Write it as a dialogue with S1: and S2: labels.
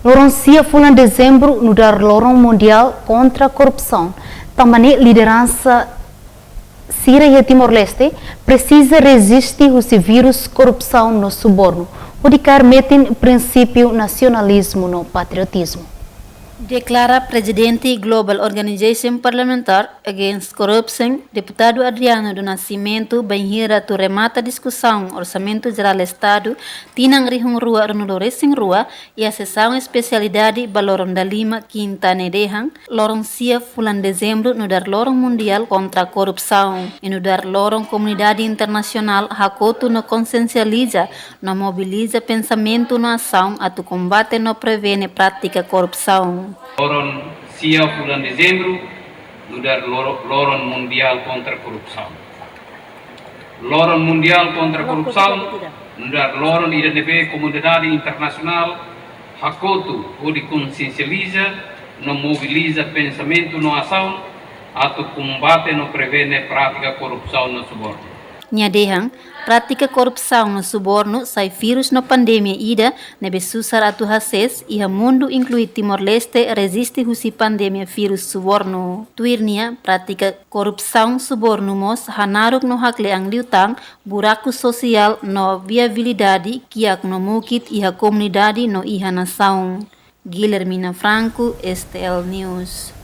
S1: Loron Fulan Dezembru nudar Loron mundial kontra Korupsaun. Também lideransa Sira e Timor-Leste precisa resistir Husi vírus Korupsaun no Subornu, hodi kaer metin prinsipiu nasionalismu no patriotizmu.
S2: Declara Presidente Global Organization Parlamentar Against Corruption, Deputado Adriano do Nascimento, Banhira tu remata discussão Orçamento Geral Estado, Tinang Rihung Rua Renulores Sing Rua, e a sessão especialidade Baloron da Lima, Quinta Nedehang, Loron Sia Fulan Dezembru, nudar Loron mundial kontra Korupsaun, e nudar Loron comunidade internacional, hakotu no consciencializa, no mobiliza pensamento no ação, atu combate no prevene prática Korupsaun.
S3: Loron Sia Fulan Dezembru nudar Loron mundial kontra Korupsaun. Loron mundial kontra Korupsaun nudar Loron IDNB comunidade internacional hakotu hodi consciencializa no mobiliza pensamento no ação atu combate no prevene prática Korupsaun no Subornu.
S2: Nyadehang, prática Korupsaun no Subornu sai vírus no pandemia ida nebe susar atu hases iha mundo inclui Timor-Leste Reziste Husi pandemia vírus Subornu. Tuirnia, prática Korupsaun Subornu mos hanaruk no hakle ang liutang buraku sosial no viabilidade kiak no mukit iha komunidade no iha nasaun. Guilhermina Franco, STL News.